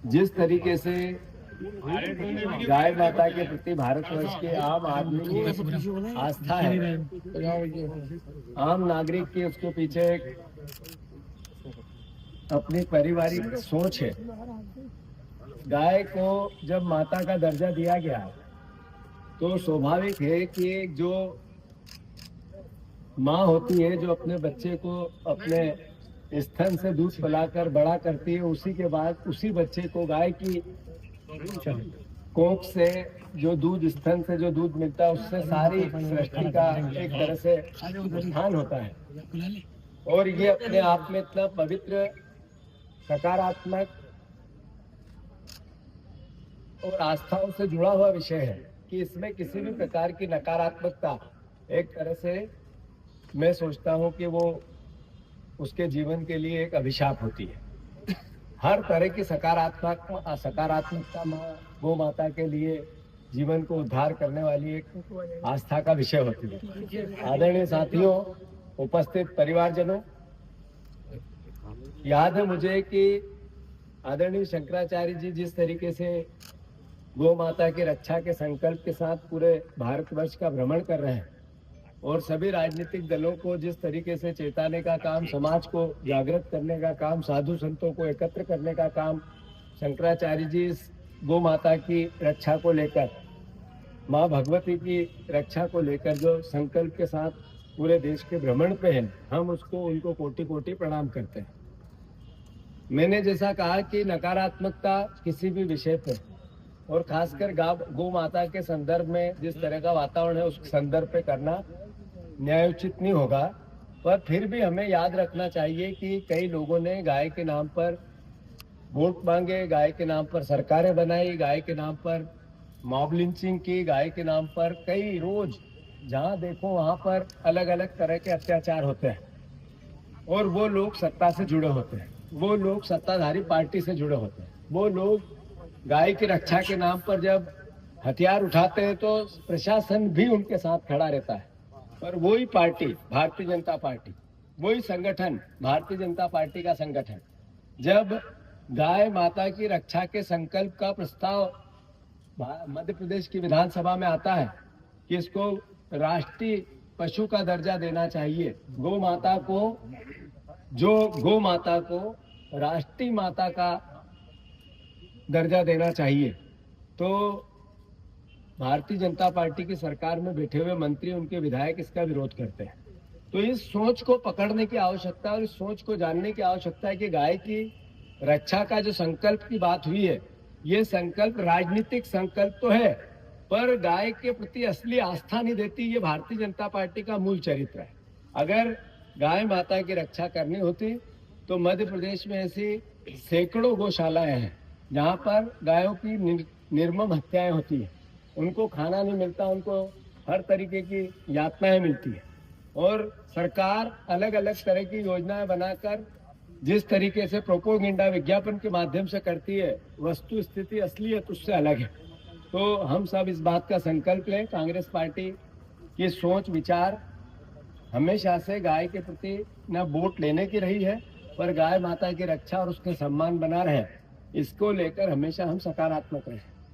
जिस तरीके से गाय माता के प्रति भारतवर्ष के आम आदमी की आस्था है, आम नागरिक की उसके पीछे एक अपनी पारिवारिक सोच है। गाय को जब माता का दर्जा दिया गया तो स्वाभाविक है कि जो माँ होती है, जो अपने बच्चे को अपने स्तन से दूध पिलाकर बड़ा करती है, उसी के बाद उसी बच्चे को गाय की कोख से जो दूध, स्तन से जो दूध मिलता है, उससे सारी सृष्टि का एक तरह से उत्थान होता है। और ये अपने आप में इतना पवित्र, सकारात्मक और आस्थाओं से जुड़ा हुआ विषय है कि इसमें किसी भी प्रकार की नकारात्मकता, एक तरह से मैं सोचता हूं कि वो उसके जीवन के लिए एक अभिशाप होती है। हर तरह की सकारात्मकता माँ गौ माता के लिए जीवन को उद्धार करने वाली एक आस्था का विषय होती है। आदरणीय साथियों, उपस्थित परिवारजनों, याद है मुझे कि आदरणीय शंकराचार्य जी जिस तरीके से गौ माता की रक्षा के संकल्प के साथ पूरे भारतवर्ष का भ्रमण कर रहे हैं और सभी राजनीतिक दलों को जिस तरीके से चेताने का काम, समाज को जागृत करने का काम, साधु संतों को एकत्र करने का काम शंकराचार्य जी इस गौ माता की रक्षा को लेकर, माँ भगवती की रक्षा को लेकर जो संकल्प के साथ पूरे देश के भ्रमण पे हैं, हम उसको उनको कोटि कोटि प्रणाम करते हैं। मैंने जैसा कहा कि नकारात्मकता किसी भी विषय पर और खासकर गौ माता के संदर्भ में जिस तरह का वातावरण है उस संदर्भ पे करना न्यायोचित नहीं होगा, पर फिर भी हमें याद रखना चाहिए कि कई लोगों ने गाय के नाम पर वोट मांगे, गाय के नाम पर सरकारें बनाई, गाय के नाम पर मॉब लिंचिंग की, गाय के नाम पर कई रोज जहां देखो वहां पर अलग अलग तरह के अत्याचार होते हैं। और वो लोग सत्ता से जुड़े होते हैं, वो लोग सत्ताधारी पार्टी से जुड़े होते हैं, वो लोग गाय की रक्षा के नाम पर जब हथियार उठाते हैं तो प्रशासन भी उनके साथ खड़ा रहता है। पर वही पार्टी, भारतीय जनता पार्टी, वही संगठन, भारतीय जनता पार्टी का संगठन, जब गाय माता की रक्षा के संकल्प का प्रस्ताव मध्य प्रदेश की विधानसभा में आता है कि इसको राष्ट्रीय पशु का दर्जा देना चाहिए, गौ माता को राष्ट्रीय माता का दर्जा देना चाहिए, तो भारतीय जनता पार्टी की सरकार में बैठे हुए मंत्री, उनके विधायक इसका विरोध करते हैं। तो इस सोच को पकड़ने की आवश्यकता और इस सोच को जानने की आवश्यकता है कि गाय की रक्षा का जो संकल्प की बात हुई है, ये संकल्प राजनीतिक संकल्प तो है, पर गाय के प्रति असली आस्था नहीं देती। ये भारतीय जनता पार्टी का मूल चरित्र है। अगर गाय माता की रक्षा करनी होती तो मध्य प्रदेश में ऐसी सैकड़ों गौशालाएं हैं जहाँ पर गायों की निर्मम हत्याएं होती है, उनको खाना नहीं मिलता, उनको हर तरीके की यातनाएं मिलती है। और सरकार अलग अलग तरह की योजनाएं बनाकर जिस तरीके से प्रोपोगेंडा, विज्ञापन के माध्यम से करती है, वस्तु स्थिति असलियत उससे अलग है। तो हम सब इस बात का संकल्प लें, कांग्रेस पार्टी की सोच विचार हमेशा से गाय के प्रति न वोट लेने की रही है, पर गाय माता की रक्षा और उसके सम्मान बना रहे, इसको लेकर हमेशा हम सकारात्मक रहे।